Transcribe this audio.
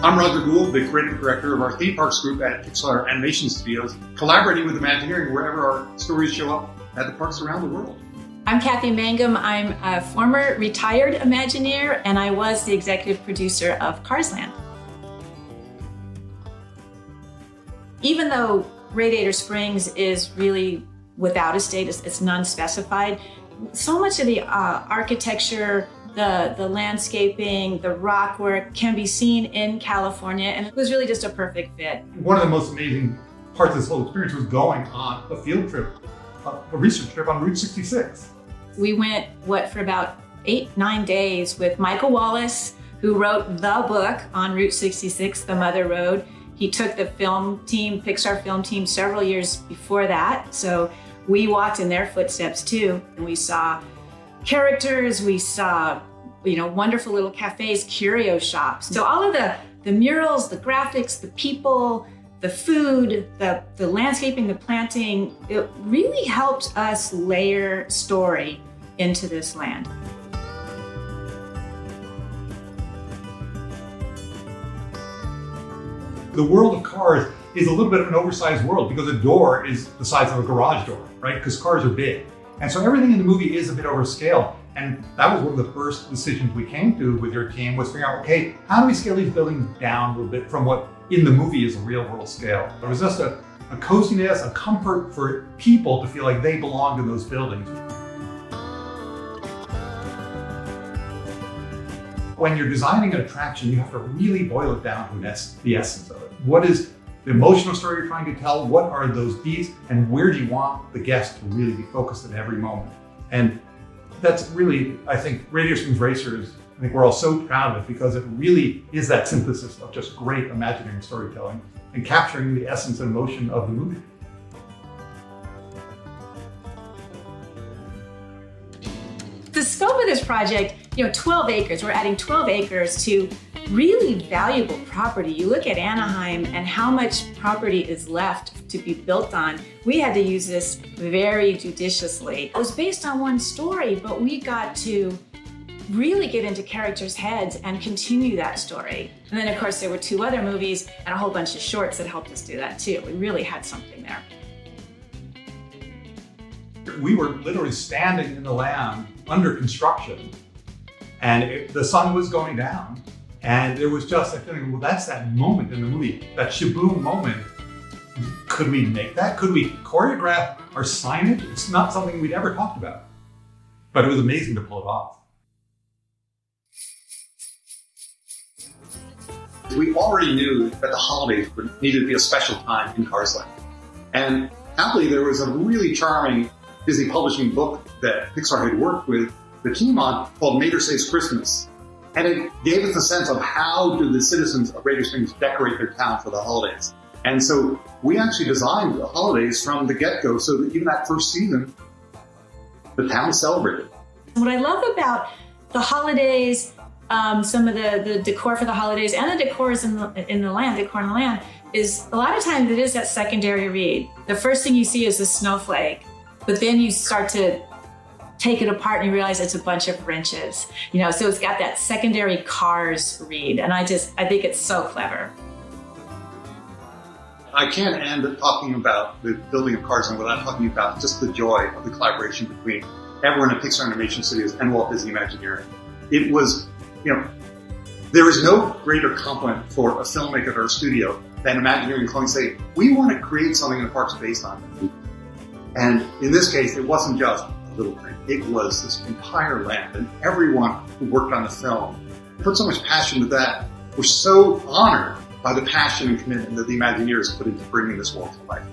I'm Roger Gould, the creative director of our theme parks group at Pixar Animation Studios, collaborating with Imagineering wherever our stories show up at the parks around the world. I'm Kathy Mangum. I'm a former retired Imagineer, and I was the executive producer of Cars Land. Even though Radiator Springs is really without a state, it's non-specified, so much of the architecture, the landscaping, the rock work can be seen in California, and it was really just a perfect fit. One of the most amazing parts of this whole experience was going on a field trip, a research trip on Route 66. We went, for about 8-9 days with Michael Wallace, who wrote the book on Route 66, The Mother Road. He took the film team, Pixar film team, several years before that. So we walked in their footsteps too. And we saw characters, we saw, wonderful little cafes, curio shops. So all of the murals, the graphics, the people, the food, the landscaping, the planting, it really helped us layer story into this land. The world of Cars is a little bit of an oversized world because a door is the size of a garage door, right? Because cars are big. And so everything in the movie is a bit overscale. And that was one of the first decisions we came to with your team, was figuring out, okay, how do we scale these buildings down a little bit from what in the movie is a real world scale? There was just a coziness, a comfort for people to feel like they belonged in those buildings. When you're designing an attraction, you have to really boil it down to the essence of it. What is the emotional story you're trying to tell? What are those beats? And where do you want the guest to really be focused at every moment? And that's really, I think, Radiator Springs Racers, I think we're all so proud of it because it really is that synthesis of just great Imagineering storytelling and capturing the essence and emotion of the movie. The scope of this project, 12 acres, we're adding 12 acres to really valuable property. You look at Anaheim and how much property is left to be built on. We had to use this very judiciously. It was based on one story, but we got to really get into characters' heads and continue that story. And then of course there were 2 other movies and a whole bunch of shorts that helped us do that too. We really had something there. We were literally standing in the land under construction, and the sun was going down, and there was just a feeling, well, that's that moment in the movie, that shaboom moment. Could we make that? Could we choreograph our signage? It's not something we'd ever talked about, but it was amazing to pull it off. We already knew that the holidays needed to be a special time in Cars Land. And happily, there was a really charming Disney publishing book that Pixar had worked with the team on called Mater Saves Christmas. And it gave us a sense of how do the citizens of Radiator Springs decorate their town for the holidays. And so we actually designed the holidays from the get-go so that even that first season, the town celebrated. What I love about the holidays, some of the decor for the holidays and the decors in the land, is a lot of times it is that secondary read. The first thing you see is a snowflake, but then you start to take it apart and you realize it's a bunch of wrenches. So it's got that secondary Cars read, and I think it's so clever. I can't end up talking about the building of Cars Land without talking about just the joy of the collaboration between everyone at Pixar Animation Studios and Walt Disney Imagineering. It was, there is no greater compliment for a filmmaker or a studio than Imagineering calling and say, we want to create something in the parks based on it. And in this case, it wasn't just a little thing. It was this entire land, and everyone who worked on the film put so much passion into that. We're so honored by the passion and commitment that the Imagineers put into bringing this world to life.